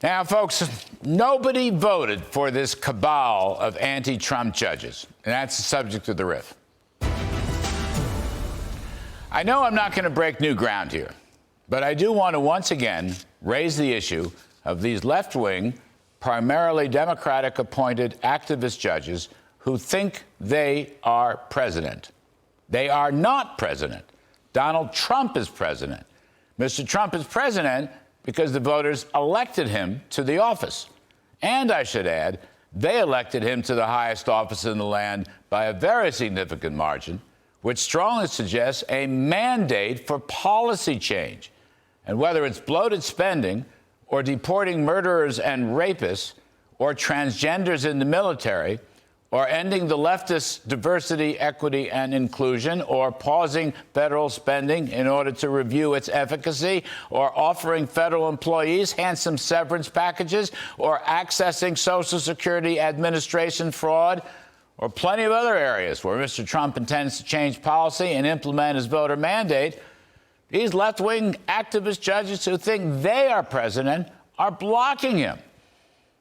Now, folks, nobody voted for this cabal of anti-Trump judges, and that's the subject of the riff. I know I'm not going to break new ground here, but I do want to once again raise the issue of these left-wing, primarily Democratic-appointed activist judges who think they are president. They are not president. Donald Trump is president. Mr. Trump is president because the voters elected him to the office. And I should add, they elected him to the highest office in the land by a very significant margin, which strongly suggests a mandate for policy change. And whether it's bloated spending or deporting murderers and rapists or transgenders in the military, or ending the leftist diversity, equity, and inclusion, or pausing federal spending in order to review its efficacy, or offering federal employees handsome severance packages, or accessing Social Security Administration fraud, or plenty of other areas where Mr. Trump intends to change policy and implement his voter mandate, these left-wing activist judges who think they are president are blocking him.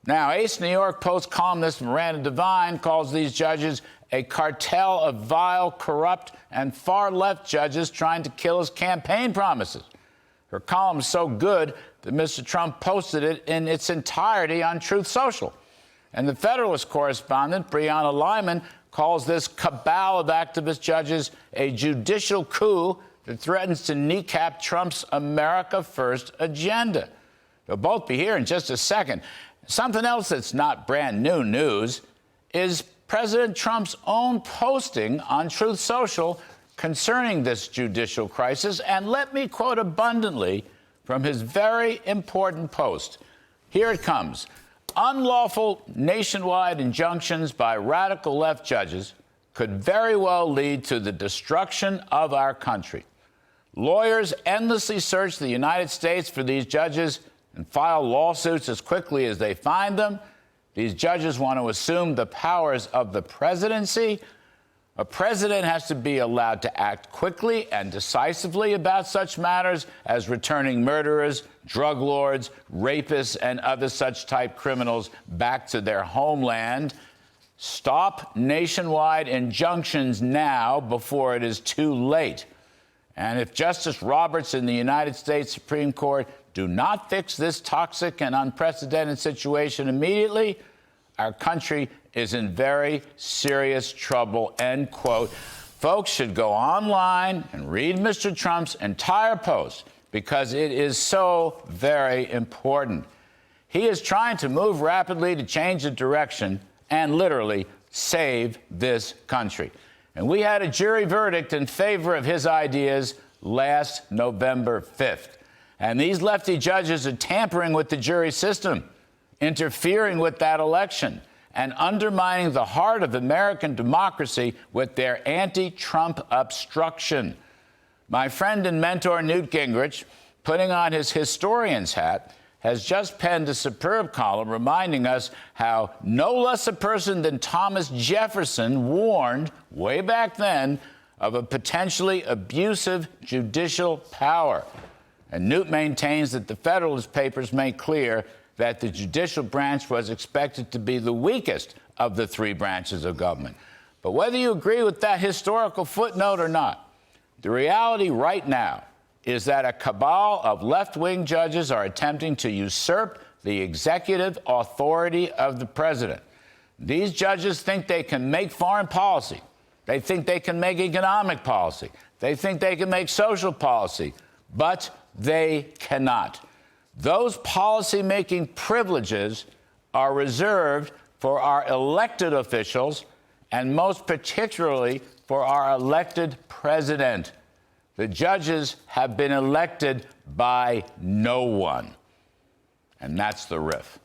Now, ace New York Post columnist Miranda Devine calls these judges a cartel of vile, corrupt, and far-left judges trying to kill his campaign promises. Her column is so good that Mr. Trump posted it in its entirety on Truth Social. And the Federalist correspondent, Brianna Lyman, calls this cabal of activist judges a judicial coup that threatens to kneecap Trump's America First agenda. They'll both be here in just a second. Something else that's not brand new news is President Trump's own posting on Truth Social concerning this judicial crisis. And let me quote abundantly from his very important post. Here it comes. Unlawful nationwide injunctions by radical left judges could very well lead to the destruction of our country. Lawyers endlessly search the United States for these judges and file lawsuits as quickly as they find them. These judges want to assume the powers of the presidency. A president has to be allowed to act quickly and decisively about such matters as returning murderers, drug lords, rapists, and other such type criminals back to their homeland. Stop nationwide injunctions now before it is too late. And if Justice Roberts in the United States Supreme Court do not fix this toxic and unprecedented situation immediately, our country is in very serious trouble, end quote. Folks should go online and read Mr. Trump's entire post because it is so very important. He is trying to move rapidly to change the direction and literally save this country. And we had a jury verdict in favor of his ideas last November 5th. And these lefty judges are tampering with the jury system, interfering with that election, and undermining the heart of American democracy with their anti-Trump obstruction. My friend and mentor Newt Gingrich, putting on his historian's hat, has just penned a superb column reminding us how no less a person than Thomas Jefferson warned way back then of a potentially abusive judicial power. And Newt maintains that the Federalist Papers make clear that the judicial branch was expected to be the weakest of the three branches of government. But whether you agree with that historical footnote or not, the reality right now is that a cabal of left-wing judges are attempting to usurp the executive authority of the president. These judges think they can make foreign policy. They think they can make economic policy. They think they can make social policy. But they cannot. Those policy-making privileges are reserved for our elected officials and most particularly for our elected president. The judges have been elected by no one. And that's the riff.